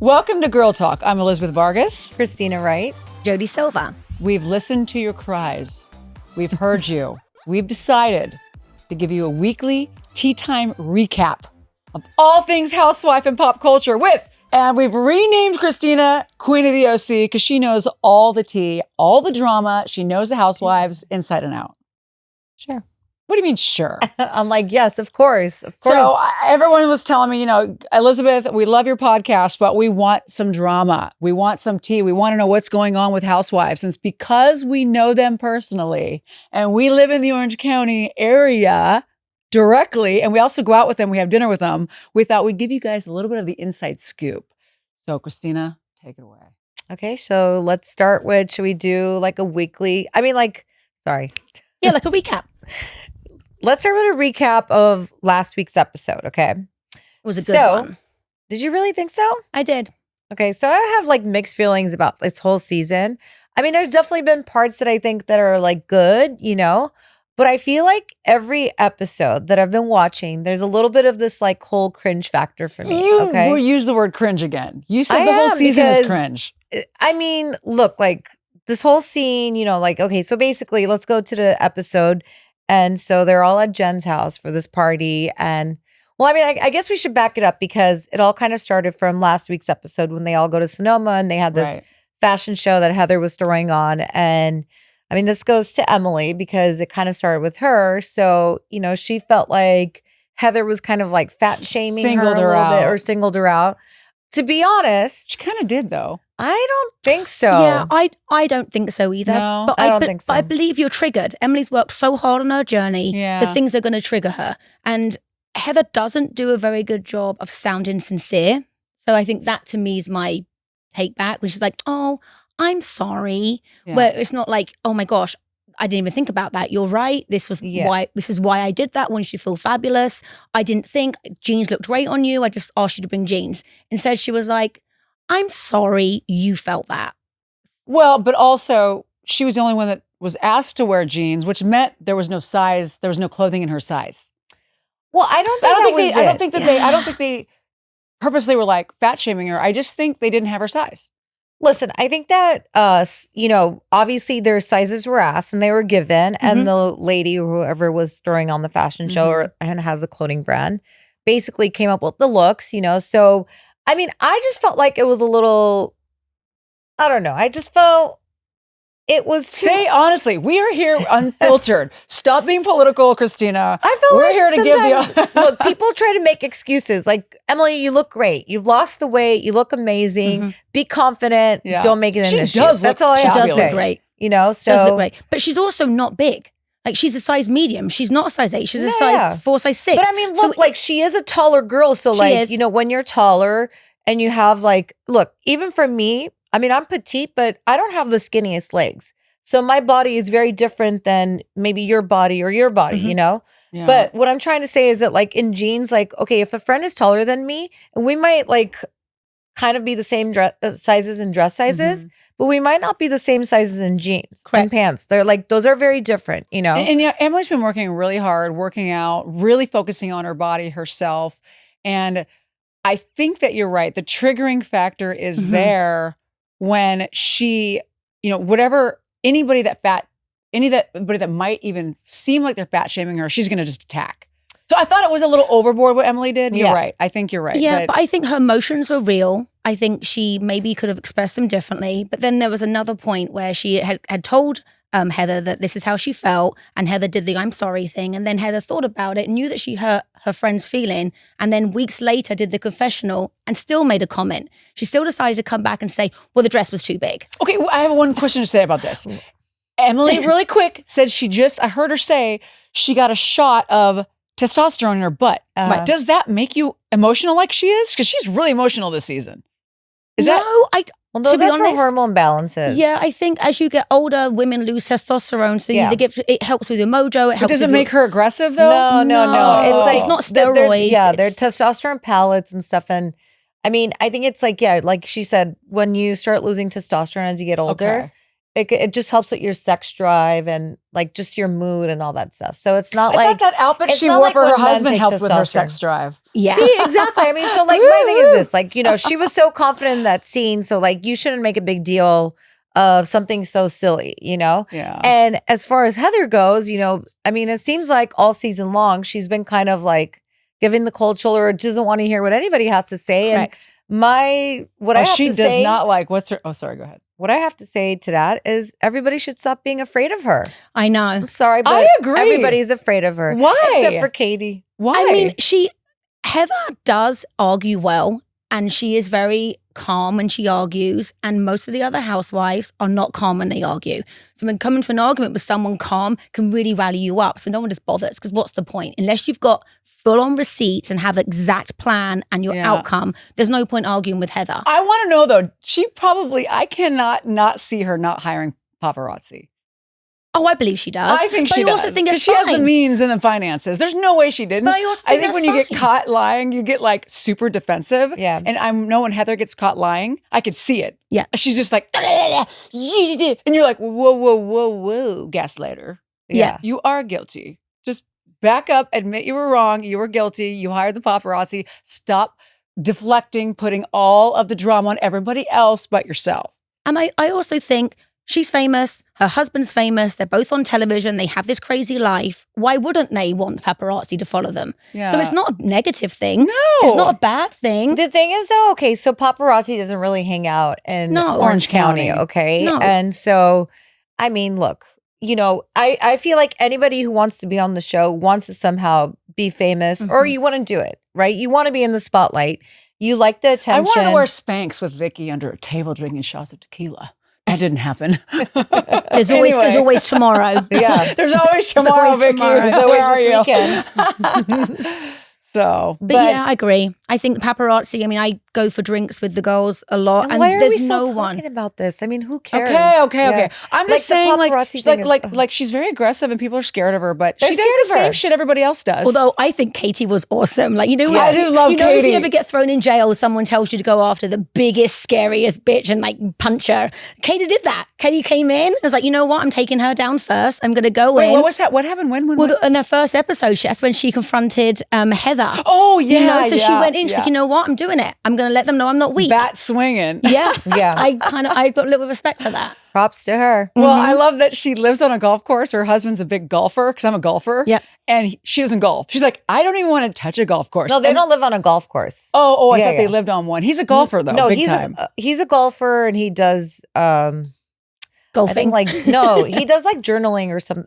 Welcome to Girl Talk. I'm Elizabeth Vargas. Kristina, Wright. Jodie Silva. We've listened to your cries. We've heard you. So we've decided to give you a weekly tea time recap of all things housewife and pop culture and we've renamed Kristina Queen of the OC because she knows all the tea, all the drama. She knows the housewives inside and out. Sure. What do you mean, sure? I'm like, yes, of course. So everyone was telling me, Elizabeth, we love your podcast, but we want some drama. We want some tea. We want to know what's going on with housewives. And it's because we know them personally and we live in the Orange County area directly, and we also go out with them. We have dinner with them. We thought we'd give you guys a little bit of the inside scoop. So Kristina, take it away. Okay, so let's start with, should we do like a weekly, Yeah, like a recap. Let's start with a recap of last week's episode, okay? It was a good one. Did you really think so? I did. Okay, so I have like mixed feelings about this whole season. I mean, there's definitely been parts that I think that are like good, but I feel like every episode that I've been watching, there's a little bit of this like whole cringe factor for me. You okay? will use the word cringe again. You said the whole season is cringe. I mean, look, like this whole scene, okay, so basically let's go to the episode. And so they're all at Jen's house for this party. And well, I mean, I guess we should back it up because it all kind of started from last week's episode when they all go to Sonoma and they had this fashion show that Heather was throwing on. And I mean, this goes to Emily because it kind of started with her. So, she felt like Heather was kind of like fat shaming her a little bit or singled her out. To be honest. She kind of did though. I don't think so. Yeah, I don't think so either. No, but I don't think so. But I believe you're triggered. Emily's worked so hard on her journey, so things are going to trigger her. And Heather doesn't do a very good job of sounding sincere. So I think that to me is my take back, when she's like, oh, I'm sorry. Yeah. Where it's not like, oh my gosh, I didn't even think about that. You're right. This is why I did that. I want you to feel fabulous. I didn't think jeans looked great on you. I just asked you to bring jeans. Instead, she was like, I'm sorry you felt that. Well, but also she was the only one that was asked to wear jeans, which meant there was no size, there was no clothing in her size. Well, I don't think they purposely were like fat shaming her. I just think they didn't have her size. Listen, I think that, obviously their sizes were asked and they were given. And the lady or whoever was throwing on the fashion show and has a clothing brand basically came up with the looks, So, I mean, I just felt like it was a little, I don't know. I just felt it was Say honestly, we are here unfiltered. Stop being political, Kristina. I feel we're here to give look, people try to make excuses. Like, Emily, you look great. You've lost the weight. You look amazing. Be confident. Yeah. Don't make it an issue. That's all I have to say. She does look great. So. Does look great. But she's also not big. Like, she's a size medium. She's not a size 8. She's a size 4, size 6. But I mean, look, like she is a taller girl. So like, when you're taller and you have like, look, even for me, I mean, I'm petite, but I don't have the skinniest legs. So my body is very different than maybe your body or your body, Yeah. But what I'm trying to say is that like in jeans, like, okay, if a friend is taller than me, and we might like kind of be the same sizes and dress sizes, but we might not be the same sizes in jeans and pants. They're like, those are very different, And yeah, Emily's been working really hard, working out, really focusing on her body, herself. And I think that you're right. The triggering factor is there when she, anybody that might even seem like they're fat shaming her, she's going to just attack. So I thought it was a little overboard what Emily did. You're right. I think you're right. Yeah, but I think her emotions are real. I think she maybe could have expressed them differently. But then there was another point where she had told Heather that this is how she felt, and Heather did the I'm sorry thing. And then Heather thought about it, knew that she hurt her friend's feeling, and then weeks later did the confessional and still made a comment. She still decided to come back and say, well, the dress was too big. Okay, I have one question to say about this. Emily, really quick, said I heard her say she got a shot of testosterone in her butt. Does that make you emotional like she is? Because she's really emotional this season. Well, those are for hormone balances. Yeah, I think as you get older, women lose testosterone, so it helps with your mojo. Does it make her aggressive though? No. It's not steroids. They're testosterone pellets and stuff. And I mean, I think it's like, like she said, when you start losing testosterone as you get older, it just helps with your sex drive and like just your mood and all that stuff. So it's not I thought that outfit she wore for her husband helped with her sex drive. Yeah. See, exactly. I mean, so like my thing is this, like, you know, she was so confident in that scene. So like, you shouldn't make a big deal of something so silly, you know? Yeah. And as far as Heather goes, you know, I mean, it seems like all season long, she's been kind of like giving the cold shoulder, doesn't want to hear what anybody has to say. Correct. And I have she to does say, not like what's her. Oh, sorry. Go ahead. what I have to say to that is everybody should stop being afraid of her. I know. I'm sorry, but I agree. everybody's afraid of her. Why? Except for Katie. Why? I mean, Heather does argue well, and she is very calm when she argues, and most of the other housewives are not calm when they argue. So when coming to an argument with someone calm can really rally you up. So no one just bothers, because what's the point? Unless you've got full-on receipts and have exact plan and your outcome, there's no point arguing with Heather. I want to know though, I cannot not see her not hiring paparazzi. Oh, I believe she does. I think but she I does. also think it's she has the fine. means and the finances. There's no way she didn't. But I also think when that's you get fine. caught lying, you get like super defensive. Yeah. And I know when Heather gets caught lying, I could see it. Yeah. She's just like, and you're like, whoa, gaslighter. Yeah. You are guilty. Just back up, admit you were wrong, you were guilty, you hired the paparazzi. Stop deflecting, putting all of the drama on everybody else but yourself. And I also think she's famous, her husband's famous, they're both on television, they have this crazy life. Why wouldn't they want the paparazzi to follow them? Yeah. So it's not a negative thing. No. It's not a bad thing. The thing is, though, okay, so paparazzi doesn't really hang out in No. Orange County, okay? No. And so, I mean, look, you know, I feel like anybody who wants to be on the show wants to somehow be famous, or you want to do it, right? You want to be in the spotlight. You like the attention. I wanted to wear Spanx with Vicky under a table drinking shots of tequila. That didn't happen. There's always tomorrow. Yeah. There's always tomorrow, always Vicky. tomorrow. There's Where are always you? this weekend. So, But yeah, I agree. I think the paparazzi, I mean, I go for drinks with the girls a lot, and why are there's we still no talking one. about this? I mean, who cares? Okay. I'm just Like, the saying, like, paparazzi thing is- like she's very aggressive and people are scared of her, but They're she does the scared of same her. shit everybody else does. Although I think Katie was awesome. Like, you know, I do love you know, if Katie. you ever get thrown in jail, someone tells you to go after the biggest, scariest bitch and like punch her. Katie did that. Katie came in. I was like, you know what? I'm taking her down first. I'm going to go Wait, in. what was that? What happened? When? Well, in their first episode, that's when she confronted Heather. Oh yeah, You know, so she yeah, went in. She's yeah. like, you know what? I'm doing it. I'm going to let them know I'm not weak. Bat swinging. Yeah. Yeah. I got a little respect for that. Props to her. Well, I love that she lives on a golf course. Her husband's a big golfer because I'm a golfer. Yep. And she doesn't golf. She's like, I don't even want to touch a golf course. No, they And- don't live on a golf course. Oh, I Yeah, thought yeah. they lived on one. He's a golfer though. No, big he's time. he's a golfer, and he does I Golfing. think like no, he does like journaling or some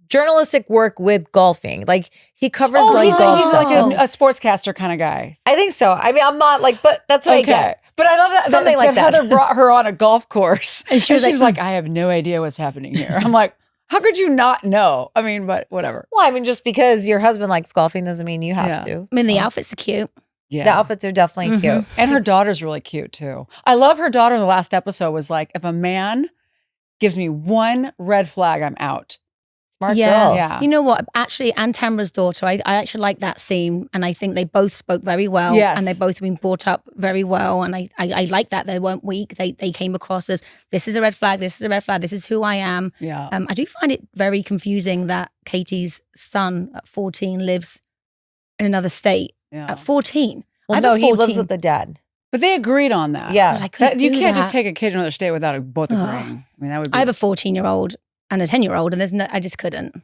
journalistic work with golfing. Like he covers like he's golf like stuff. a sportscaster kind of guy. I think so. I mean, I'm not like, but that's what I get. But I love that Something like that. Heather brought her on a golf course, and she was she's like, like, I have no idea what's happening here. I'm like, how could you not know? I mean, but whatever. Well, I mean, just because your husband likes golfing doesn't mean you have Yeah. to. I mean, the outfits are cute. Yeah. The outfits are definitely cute. And her daughter's really cute too. I love her daughter in the last episode was like, if a man gives me one red flag, I'm out. Smart Yeah. girl. Yeah. You know what? Actually, and Tamara's daughter, I actually like that scene. And I think they both spoke very well. Yes. And they both been brought up very well. And I like that. They weren't weak. They came across as, this is a red flag. This is a red flag. This is who I am. Yeah. I do find it very confusing that Katie's son at 14 lives in another state. Yeah. At 14. Well, I have no, a he lives 14. with the dad. But they agreed on that. Yeah. But I couldn't You do can't just that. take a kid to another state without both agreeing. I mean, that would be. I have a 14-year-old and a 10-year-old, and I just couldn't.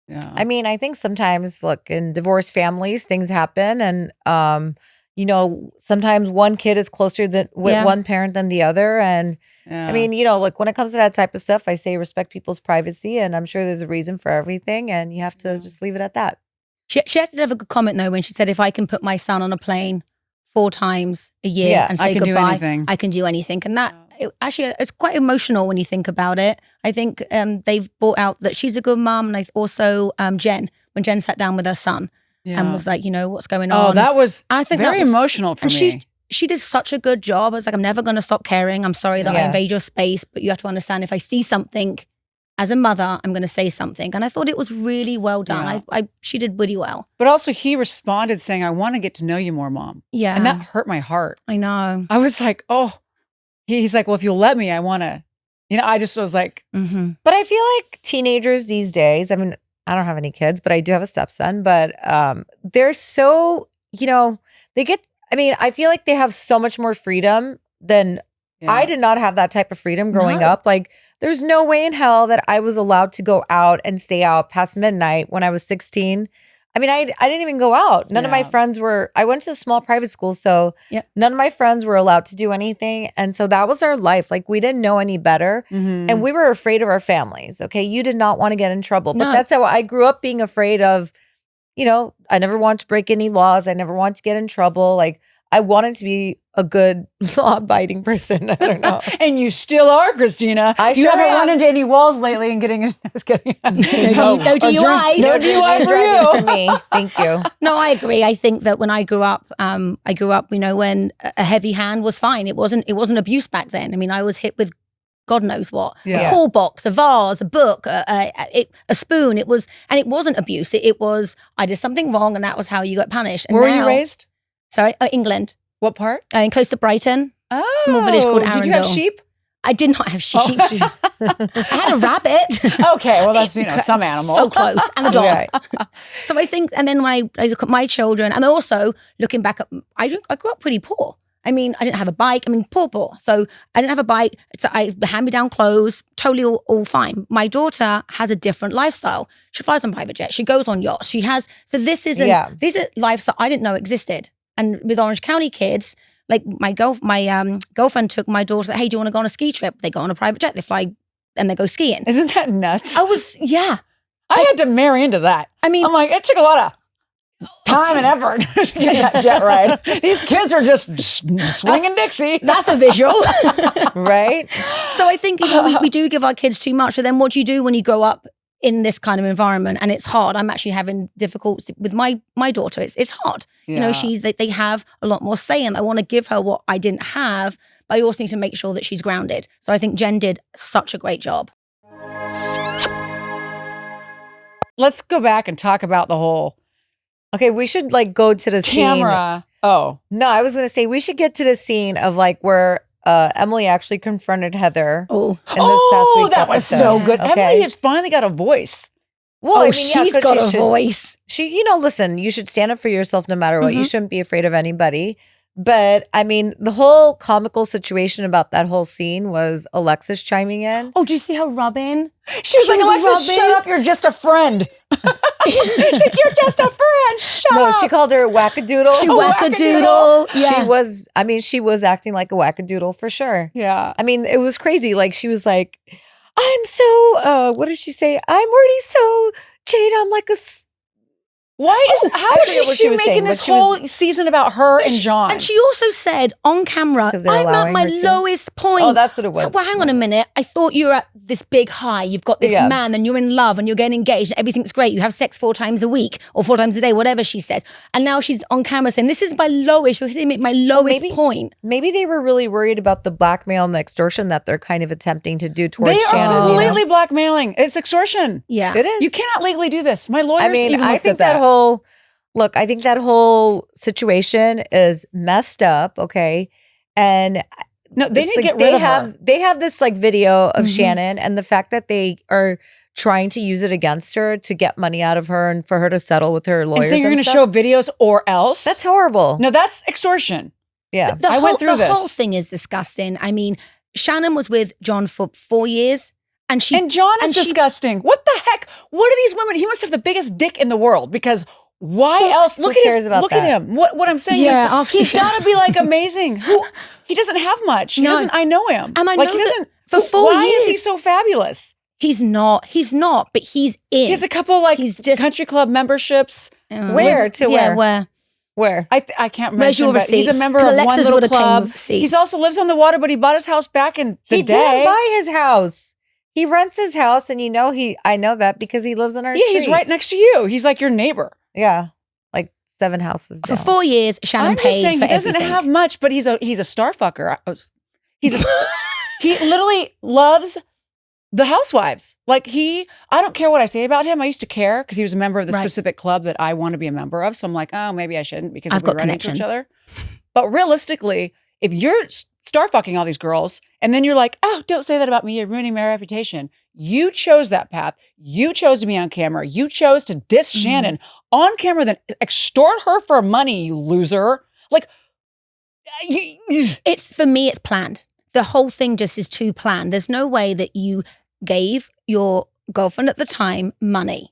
Yeah. I mean, I think sometimes, look, in divorced families, things happen. And, you know, sometimes one kid is closer with Yeah. one parent than the other. And Yeah. I mean, you know, look, when it comes to that type of stuff, I say respect people's privacy. And I'm sure there's a reason for everything. And you have to just leave it at that. She actually did have a good comment though when she said, if I can put my son on a plane 4 times a year Yeah, and I say can do goodbye, anything. I can do anything. And that actually, it's quite emotional when you think about it. I think they've brought out that she's a good mom, and also Jen, when Jen sat down with her son and was like, you know, what's going on. Oh, that was I think very that was- emotional for and me. she did such a good job. I was like, I'm never going to stop caring. I'm sorry that I Yeah. invade your space, but you have to understand, if I see something as a mother, I'm going to say something. And I thought it was really well done. Yeah. She did really well. But also he responded saying, I want to get to know you more, Mom. Yeah. And that hurt my heart. I know. I was like, oh, he's like, well, if you'll let me, I want to, you know, I just was like, Mm-hmm. But I feel like teenagers these days, I mean, I don't have any kids, but I do have a stepson, but they're so I feel like they have so much more freedom than I did not have that type of freedom growing up. Like, there's no way in hell that I was allowed to go out and stay out past midnight when I was 16. I mean, I didn't even go out. None of my friends I went to a small private school, so none of my friends were allowed to do anything. And so that was our life. Like, we didn't know any better. And we were afraid of our families. Okay. You did not want to get in trouble. But that's how I grew up, being afraid of, I never wanted to break any laws. I never wanted to get in trouble. Like, I wanted to be a good law-abiding person. I don't know. And you still are, Kristina. You haven't run into any walls lately and getting. Just kidding. No DUIs. No DUI for you. For me. Thank you. No, I agree. I think that when I grew up, when a heavy hand was fine. It wasn't abuse back then. I mean, I was hit with God knows what. A call box, a vase, a book, a spoon. It wasn't abuse. It was, I did something wrong and that was how you got punished. And where were you raised? Sorry, England. What part? Close to Brighton. Oh. Small village called Arundel. Did you have sheep? I did not have sheep. I had a rabbit. Okay, well that's some animal. So close, and a dog. So I think, and then when I look at my children, and also looking back at, I grew up pretty poor. I mean, I didn't have a bike. I mean, poor. So I didn't have a bike. So I hand-me-down clothes, totally all fine. My daughter has a different lifestyle. She flies on private jets. She goes on yachts. She has, so these are lifestyle I didn't know existed. And with Orange County kids, like my girlfriend took my daughter, hey, do you want to go on a ski trip? They go on a private jet, they fly and they go skiing. Isn't that nuts? I had to marry into that. I mean, I'm like, it took a lot of time and effort to get that jet ride. These kids are just swinging Dixie. That's a visual. Right? So I think we do give our kids too much. So then what do you do when you grow up in this kind of environment? And it's hard. I'm actually having difficulty with my daughter. It's hard. Yeah. They have a lot more say, and I want to give her what I didn't have, but I also need to make sure that she's grounded. So I think Jen did such a great job. Let's go back and talk about the whole. Okay, we should go to the Tamara. scene. Oh. No, I was going to say we should get to the scene of where Emily actually confronted Heather in this past week's that was episode. so good. Okay. Emily has finally got a voice. Well, she's got a voice. Listen, you should stand up for yourself no matter what. You shouldn't be afraid of anybody. But I mean, the whole comical situation about that whole scene was Alexis chiming in. Oh, do you see her rubbing? She was like, Alexis, shut up. You're just a friend. She's like, you're just a friend. Shut up. No, she called her wackadoodle. She wackadoodle. Yeah. She was acting like a wackadoodle for sure. Yeah. I mean, it was crazy. Like, she was like, I'm so, what did she say? I'm already so jaded. I'm like a... How is she making this whole season about her and John? And she also said on camera, I'm at my lowest point. Oh, that's what it was. Well, hang on a minute. I thought you were at this big high. You've got this man and you're in love and you're getting engaged and everything's great. You have sex 4 times a week or 4 times a day, whatever she says. And now she's on camera saying, this is my lowest. You're hitting me at my lowest point. Maybe they were really worried about the blackmail and the extortion that they're kind of attempting to do towards Shannon. They are completely blackmailing. It's extortion. Yeah. It is. You cannot legally do this. My lawyers even looked at that. I think that whole situation is messed up, okay? And no, they need to get rid of her. They have this video of Shannon, and the fact that they are trying to use it against her to get money out of her and for her to settle with her lawyers. And so you're going to show videos or else? That's horrible. No, that's extortion. Yeah. I went through this. The whole thing is disgusting. I mean, Shannon was with John for 4 years. And John is disgusting. What the heck? What are these women? He must have the biggest dick in the world because... Why else? Look at him. What I'm saying is he's got to be amazing. He doesn't have much. He doesn't. I know him. And I know he doesn't. For 4 years. Why is he so fabulous? He's not, but he's in. He has a couple country club memberships. Where? I can't remember. But he's a member of one little club. He also lives on the water, but he bought his house back in the day. He didn't buy his house. He rents his house, and I know that because he lives in our street. Yeah, he's right next to you. He's like your neighbor. Yeah, 7 houses down. For 4 years, Shannon paid for everything. He doesn't have much, but he's a star fucker. He literally loves the Housewives. I don't care what I say about him. I used to care because he was a member of the specific club that I want to be a member of. So I'm like, oh, maybe I shouldn't because we run into each other. But realistically, if you're star fucking all these girls and then you're like, oh, don't say that about me. You're ruining my reputation. You chose that path. You chose to be on camera. You chose to diss Shannon on camera, then extort her for money, you loser. Like, for me, it's planned. The whole thing just is too planned. There's no way that you gave your girlfriend at the time money.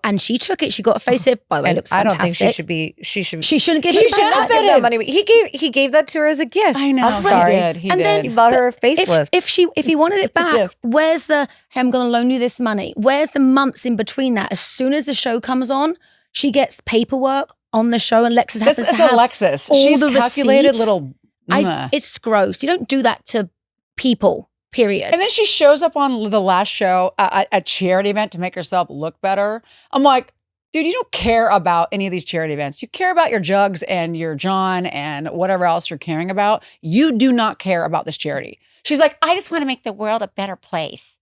And she took it. She got a facelift. By the way, it looks fantastic. I don't think she shouldn't give it back. That money. He gave that to her as a gift. I know. I'm sorry. He did. He bought her a facelift. If he wanted it back, where's the, hey, I'm going to loan you this money? Where's the months in between that? As soon as the show comes on, she gets paperwork on the show, and Alexis happens to have Alexis. all She's the calculated receipts. little. It's gross. You don't do that to people. Period. And then she shows up on the last show, a charity event to make herself look better. I'm like, dude, you don't care about any of these charity events. You care about your Jugs and your John and whatever else you're caring about. You do not care about this charity. She's like, I just want to make the world a better place.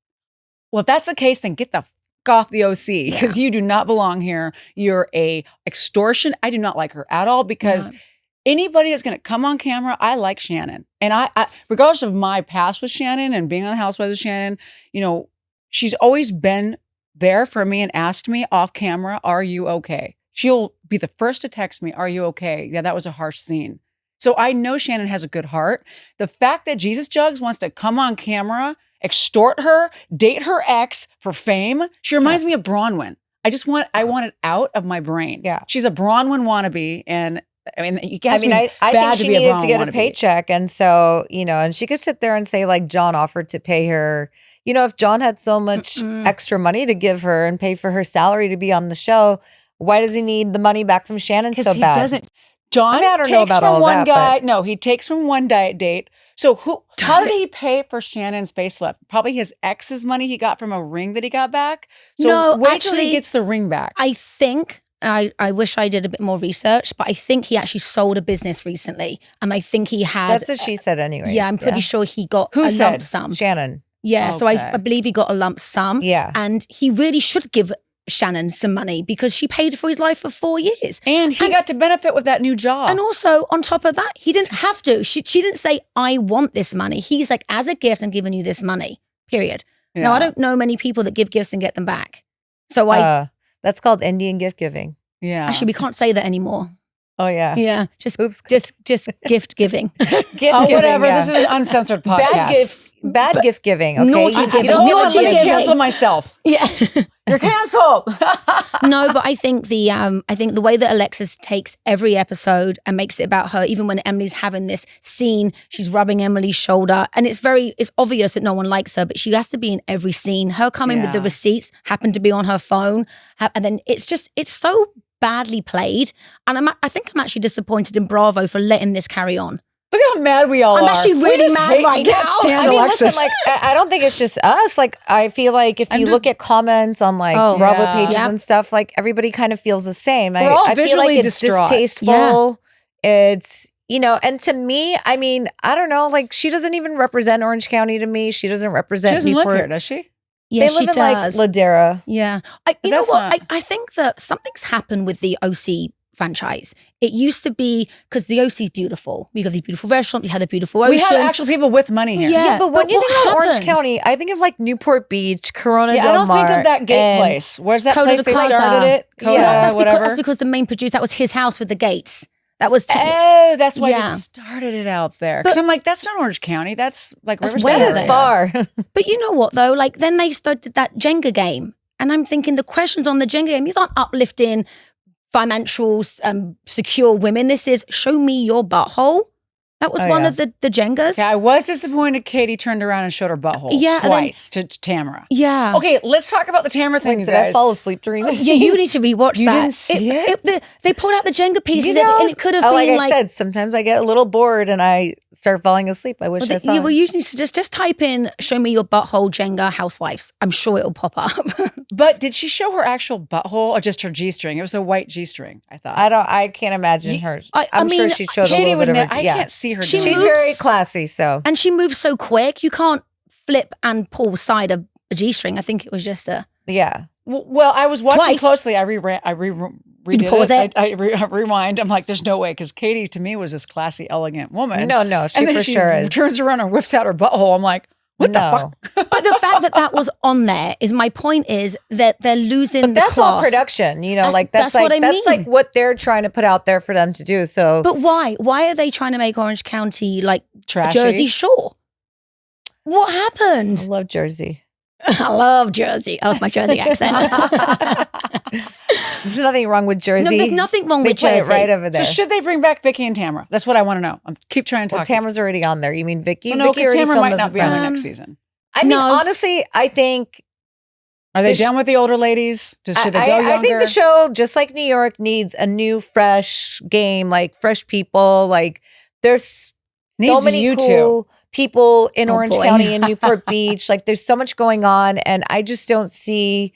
Well, if that's the case, then get the f*** off the OC because you do not belong here. You're a extortion. I do not like her at all because anybody that's going to come on camera, I like Shannon. And I, regardless of my past with Shannon and being on the Housewives with Shannon, you know, she's always been there for me and asked me off camera, are you okay? She'll be the first to text me, are you okay? Yeah, that was a harsh scene. So I know Shannon has a good heart. The fact that Jesus Jugs wants to come on camera, extort her, date her ex for fame, she reminds me of Bronwyn. I want it out of my brain. Yeah. She's a Bronwyn wannabe, and I mean, you guys. I think she needed to get a paycheck, and so and she could sit there and say like John offered to pay her. If John had so much extra money to give her and pay for her salary to be on the show, why does he need the money back from Shannon so bad? Because he doesn't. John I don't know about from all one that, guy. but... No, he takes from one diet date. So how did he pay for Shannon's facelift? Probably his ex's money he got from a ring that he got back. So wait till he gets the ring back. I think. I wish I did a bit more research, but I think he actually sold a business recently. And I think he had... That's what she said anyway. Yeah, I'm pretty sure he got a lump sum. Shannon. Yeah, so I believe he got a lump sum. Yeah. And he really should give Shannon some money because she paid for his life for 4 years. And he got to benefit with that new job. And also, on top of that, he didn't have to. She didn't say, I want this money. He's like, as a gift, I'm giving you this money, period. Yeah. Now, I don't know many people that give gifts and get them back. So that's called Indian gift giving. Yeah. Actually, we can't say that anymore. Oh, yeah. Yeah. Just gift giving. Whatever. Yeah. This is an uncensored podcast. Bad gift giving. Okay. Naughty giving. Let me cancel myself. Yeah. You're canceled. No, but I think the way that Alexis takes every episode and makes it about her, even when Emily's having this scene, she's rubbing Emily's shoulder, and it's obvious that no one likes her, but she has to be in every scene. Her coming with the receipts happened to be on her phone, and then it's so badly played, and I think I'm actually disappointed in Bravo for letting this carry on. Look how mad we all are. I'm actually really mad right now. I mean, listen, like, I don't think it's just us. Like, I feel like if you look at comments on like Bravo pages and stuff, like everybody kind of feels the same. We're all I feel like it's distraught. distasteful. Yeah. It's, and to me, I mean, I don't know, like she doesn't even represent Orange County to me. She doesn't represent She doesn't live here, does she? Yeah, they live in like Ladera. Yeah. You know what? I think that something's happened with the OC franchise. It used to be, because the OC is beautiful. We got these beautiful restaurants. We have the beautiful ocean. We have actual people with money here. Yeah, but when you think about Orange County, I think of like Newport Beach, Corona Del Mar. I don't think of that gate place. Where's that place they started it? Coda, whatever. That's because the main producer, that was his house with the gates. That was that's why they started it out there. Because I'm like, that's not Orange County. That's like Riverside. That is far. But you know what though? Like then they started that Jenga game, and I'm thinking the questions on the Jenga game, these aren't uplifting financial secure women. This is show me your butthole. That was one of the Jengas. Yeah, I was disappointed Katie turned around and showed her butthole twice to Tamara. Yeah. Okay, let's talk about the Tamara thing, you guys. Did I fall asleep during this? Yeah, you need to rewatch that. You didn't see it? They pulled out the Jenga pieces and it could have been like I said, sometimes I get a little bored and I start falling asleep. I wish I saw well, you need to just type in show me your butthole Jenga housewives. I'm sure it'll pop up. But did she show her actual butthole or just her G-string? It was a white G-string, I thought. I can't imagine her. I'm sure she showed a little bit of her. I can't see her. She's very classy, so. And she moves so quick, you can't flip and pull side a G-string. I think it was just a... Yeah. Well, I was watching Twice. closely. I Did you pause it? I rewind. I'm like, there's no way, because Katie to me was this classy, elegant woman. No, she for sure is. Turns around and whips out her butthole. I'm like, What the No. fuck? But the fact that was on there is my point is that they're losing But the that's all class. production, you know, That's- like that's that's what I that's like mean. what they're trying to put out there for them to do. So But why? Why are they trying to make Orange County like Trashy. Jersey Shore? What I happened? love Jersey. I love Jersey. That was my Jersey accent. There's nothing wrong with Jersey. No, there's nothing wrong They with play Jersey. it right over So there. should they bring back Vicky and Tamara? That's what I want to know. Keep trying to Well, talk. Tamara's already on there. You mean Vicky? Well, no, Vicky because already Tamara filmed might as a not be on friend. the next season. I mean, No. honestly, I think Are they The sh- done with the older ladies? Should they go younger? I think the show, just like New York, needs a new, fresh game, like fresh people. Like there's so Needs many you cool people in Oh, Orange boy. County and Newport Beach. Like there's so much going on, and I just don't see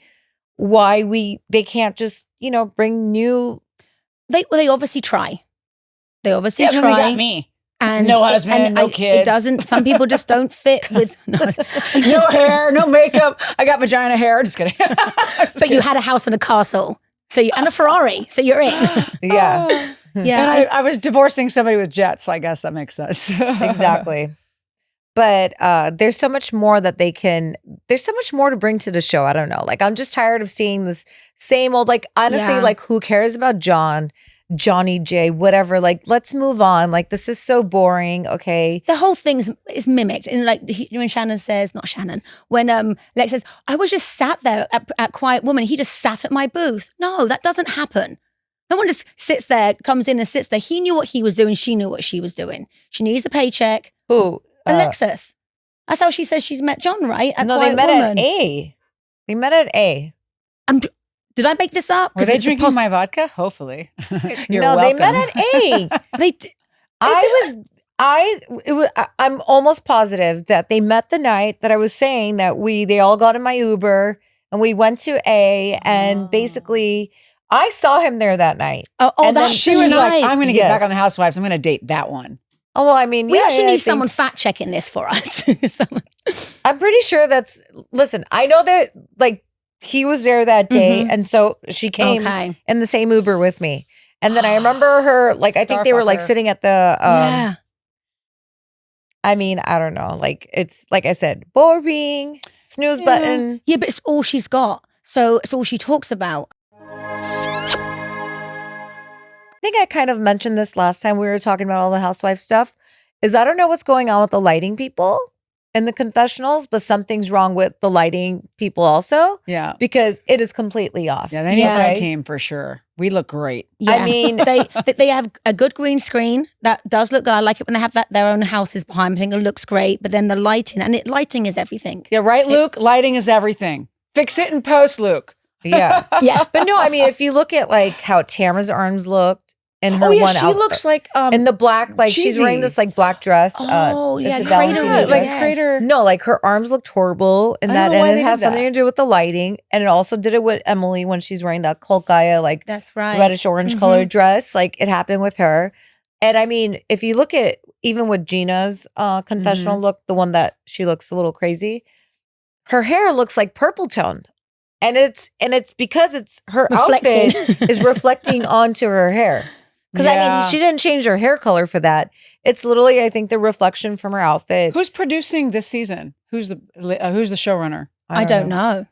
why they can't just bring new. They obviously try. They obviously Yeah, but try. they got me. And No husband, no kids. It doesn't. Some people just don't fit with. No, No hair, no makeup. I got vagina hair. Just kidding. but you had a house and a castle, and a Ferrari, so you're in. Yeah, Yeah, And I was divorcing somebody with jets, so I guess that makes sense. exactly. But there's so much more that there's so much more to bring to the show. I don't know. Like, I'm just tired of seeing this same old, like, honestly, Yeah. like, who cares about Johnny J, whatever. Like, let's move on. Like, this is so boring. Okay. the whole thing is mimicked. And like when Shannon says, not Shannon, when Lex says, I was just sat there at Quiet Woman. He just sat at my booth. No, that doesn't happen. No one just sits there, comes in and sits there. He knew what he was doing. She knew what she was doing. She needs the paycheck. Who? Alexis. That's how she says she's met John, right? At No, Quiet they met Woman. at A. They met at A. Did I make this up? Were 'Cause they it's drinking my vodka? Hopefully. You're No, they met welcome. at A. I'm almost positive that they met the night that I was saying that they all got in my Uber and we went to A, and basically I saw him there that night. Oh, And then that's She the was like, night. I'm going to get Yes. back on the Housewives. I'm going to date that one. Oh, well, I mean, We yeah, actually I need think- someone fact checking this for us. Someone- I'm pretty sure listen, I know that like he was there that day, and so she came Okay. in the same Uber with me. And then I remember her, like, I think they were like Starfucker. sitting at the, Yeah. I mean, I don't know. Like, it's like I said, boring, snooze button. Yeah, but it's all she's got. So it's all she talks about. I think I kind of mentioned this last time we were talking about all the housewife stuff, is I don't know what's going on with the lighting people in the confessionals, but something's wrong with the lighting people also, Yeah. because it is completely off. Yeah, they need Yeah. my team for sure. We look great. Yeah. I mean- they have a good green screen that does look good. I like it when they have their own houses behind. I think it looks great. But then the lighting, lighting is everything. Yeah, right, Luke? Lighting is everything. Fix it in post, Luke. Yeah. Yeah. But no, I mean, if you look at like how Tamara's arms looked in her Oh, yeah, one she outfit, looks like in the black, like she's cheesy. wearing this like black dress. Oh, it's yeah, a Crater, Valentino like, dress. yes. Crater. No, like her arms looked horrible in I that, don't know why and they it has did something that. to do with the lighting, and it also did it with Emily when she's wearing that Kolkaya like That's right. reddish orange colored dress. Like it happened with her. And I mean, if you look at even with Gina's confessional look, the one that she looks a little crazy, her hair looks like purple toned. And it's because it's her Reflecting. outfit is reflecting onto her hair. Because I Yeah. mean, she didn't change her hair color for that. It's literally, I think, the reflection from her outfit. Who's producing this season? Who's the showrunner? I don't know.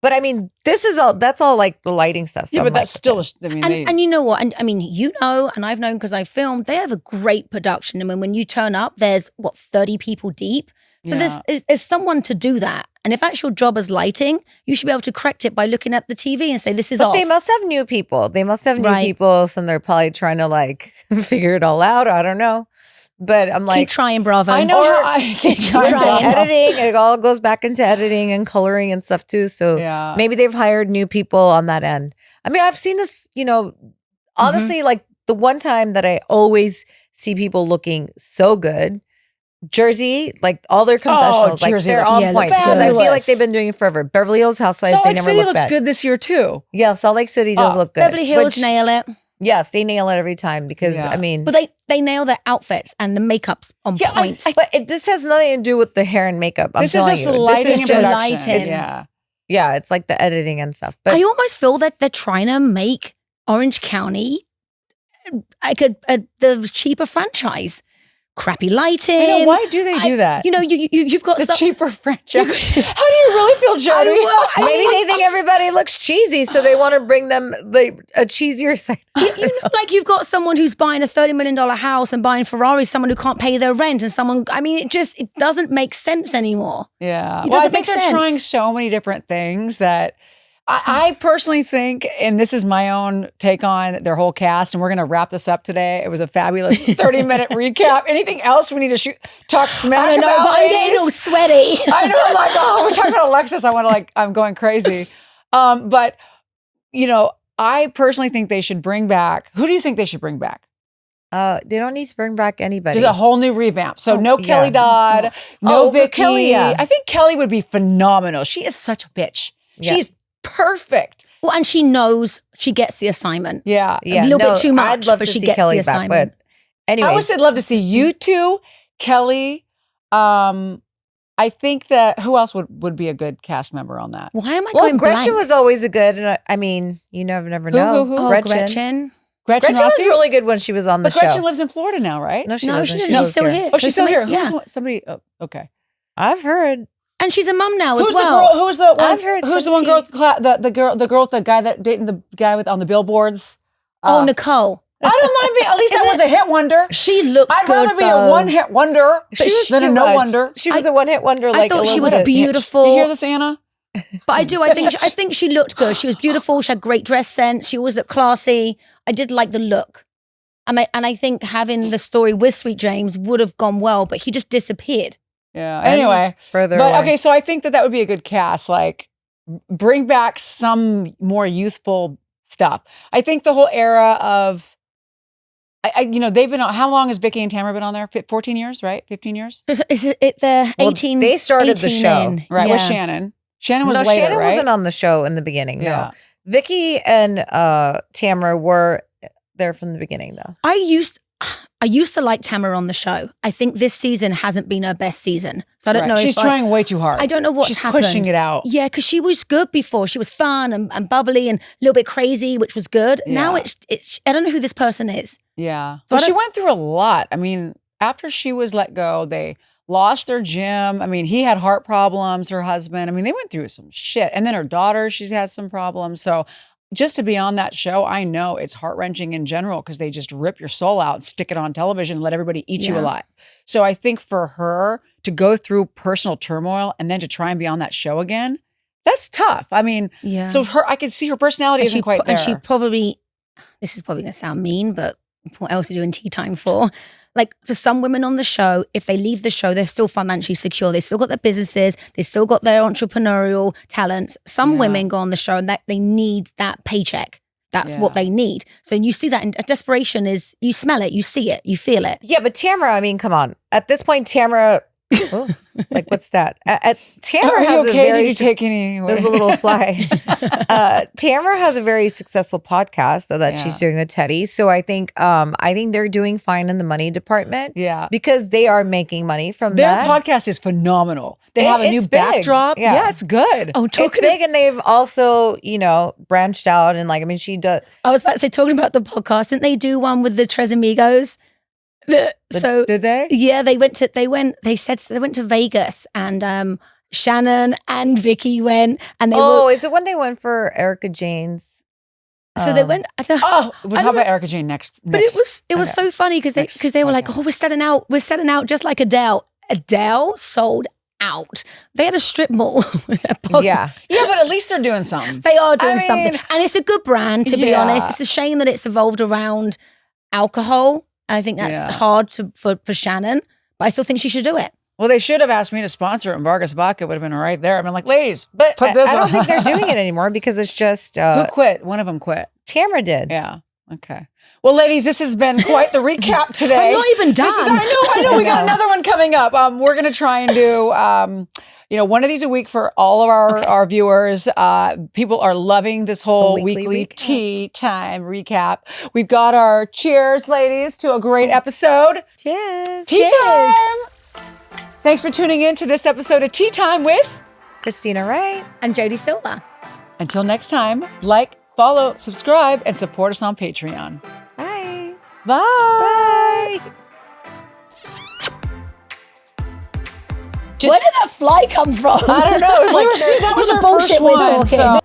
But I mean, that's all like the lighting stuff. So Yeah, I'm but that's like, still, I mean, And you know what? And I mean, and I've known because I filmed, they have a great production. I mean, when you turn up, there's 30 people deep. So Yeah. there's someone to do that. And if that's your job as lighting, you should be able to correct it by looking at the TV and say, this is But off. they must have new people. They must have new Right. people. So they're probably trying to like figure it all out. I don't know. But I'm like, Keep trying, Bravo. I know how I keep listen, trying. editing, it all goes back into editing and coloring and stuff too. So Yeah. maybe they've hired new people on that end. I mean, I've seen this, honestly, like the one time that I always see people looking so good. Jersey, like all their confessionals, like Jersey they're looks on Yeah, point looks because I feel like fabulous. they've been doing it forever. Beverly Hills Housewives, Salt they Lake never City look looks bad. good this year too. Yeah, Salt Lake City does look good. Beverly Hills Which- nail it. Yes, they nail it every time because Yeah. I mean, But they nail their outfits and the makeup's on Yeah, point. this has nothing to do with the hair and makeup. I'm This is telling just you. the lighting this and is just production. lighting. Yeah. yeah, it's like the editing and stuff. But I almost feel that they're trying to make Orange County like the cheaper franchise. crappy lighting. I know, why do they do that? You've got the cheaper franchise. How do you really feel, Jodie? Maybe they think everybody looks cheesy, so they want to bring them a cheesier side. Like you've got someone who's buying a $30 million house and buying Ferraris, someone who can't pay their rent, and someone. I mean, it doesn't make sense anymore. Yeah. Well, I think they're trying so many different things that. I personally think, and this is my own take on their whole cast, and we're going to wrap this up today. It was a fabulous 30-minute recap. Anything else we need to talk smack about? I'm getting all sweaty. I know. I'm like, we're talking about Alexis. I'm going crazy. But, I personally think they should bring back. Who do you think they should bring back? They don't need to bring back anybody. Just a whole new revamp. So no Kelly Dodd, no Vicky. Kelly, yeah. I think Kelly would be phenomenal. She is such a bitch. Yeah. She's perfect. Well, and she knows she gets the assignment. Yeah. A little bit too much, I'd love but to she see gets Kelly the back, assignment. but anyway. I would say love to see you two, Kelly. I think that who else would be a good cast member on that? Why am I going Gretchen blank? was always a good, and I mean, you never know. Who? Oh, Gretchen. Gretchen was really good when she was on the show. Gretchen lives in Florida now, right? No, she No, doesn't. she doesn't. She's still here. Oh, she's still here. Yeah. Somebody. Oh, okay. I've heard. And she's a mum now as Who's well. the girl? Who's the one? I've heard Who's the some one girl? The girl with the guy that dating the guy on the billboards. Nicole. I don't mind being. At least I was a hit wonder. She looked I'd good, rather be though. a one-hit wonder than a no wonder. She was a one-hit wonder. I thought she was Elizabeth. beautiful. You hear this, Anna? But I do. I think she looked good. She was beautiful. She had great dress sense. She always looked classy. I did like the look. And I think having the story with Sweet James would have gone well, but he just disappeared. Yeah. Anyway, further but away. okay, so I think that would be a good cast. Like, bring back some more youthful stuff. I think the whole era of, they've been on. How long has Vicky and Tamara been on there? 14 years, right? 15 years. Is it the 18? They started the 18 show, in. Right, Yeah. with Shannon. Shannon was later, Shannon right? wasn't on the show in the beginning. Yeah. No, Vicky and Tamara were there from the beginning, though. I used to like Tamara on the show. I think this season hasn't been her best season. So I don't know. She's trying way too hard. I don't know what's happened. She's pushing it out. Yeah, because she was good before. She was fun and bubbly and a little bit crazy, which was good. Yeah. Now it's I don't know who this person is. Yeah. So Well, she went through a lot. I mean, after she was let go, they lost their gym. I mean, he had heart problems, her husband. I mean, they went through some shit. And then her daughter, she's had some problems. So just to be on that show, I know it's heart-wrenching in general because they just rip your soul out, stick it on television, let everybody eat you alive. So I think for her to go through personal turmoil and then to try and be on that show again, that's tough. I mean, so I could see her personality isn't quite there. And she probably, this is probably going to sound mean, but what else are you doing tea time for? Like for some women on the show, if they leave the show, they're still financially secure. They still got their businesses. They still got their entrepreneurial talents. Some women go on the show and that they need that paycheck. That's what they need. So you see that in desperation is, you smell it, you see it, you feel it. Yeah, but Tamara, I mean, come on. At this point, Tamara, like what's that? Tamara has a very. Did you take any? There's a little fly. Tamara has a very successful podcast that she's doing with Teddy. So I think they're doing fine in the money department. Yeah, because they are making money from their that. podcast is phenomenal. They have a new big. backdrop. Yeah. Yeah, it's good. Oh, it's big, and they've also branched out and I mean, she does. I was about to say, talking about the podcast, didn't they do one with the Tres Amigos? So did they? Yeah, they went to Vegas and Shannon and Vicky went and they were. Is it when they went for Erica Jane's? So they went. I thought, we'll talk about Erica Jane next. But it was so funny because they were like, we're selling out just like Adele. Adele sold out. They had a strip mall with their podcast. Yeah, but at least they're doing something. They are doing something, and it's a good brand. To be honest, it's a shame that it's evolved around alcohol. I think that's hard for Shannon, but I still think she should do it. Well, they should have asked me to sponsor it, and Vargas Vodka would have been right there. I've been like, ladies, but put this I on. don't think they're doing it anymore because it's just who quit? One of them quit. Tamara did. Yeah. Okay. Well, ladies, this has been quite the recap today. I'm not even done. I know. We got another one coming up. We're going to try and do, one of these a week for all of our viewers. People are loving this whole weekly tea time recap. We've got our cheers, ladies, to a great episode. Cheers. Tea time. Thanks for tuning in to this episode of Tea Time with Kristina Wright and Jodie Silva. Until next time, like, follow, subscribe, and support us on Patreon. Bye. Bye. Bye. Where did that fly come from? I don't know. It was like, that was This is her bullshit first we're one. talking. So.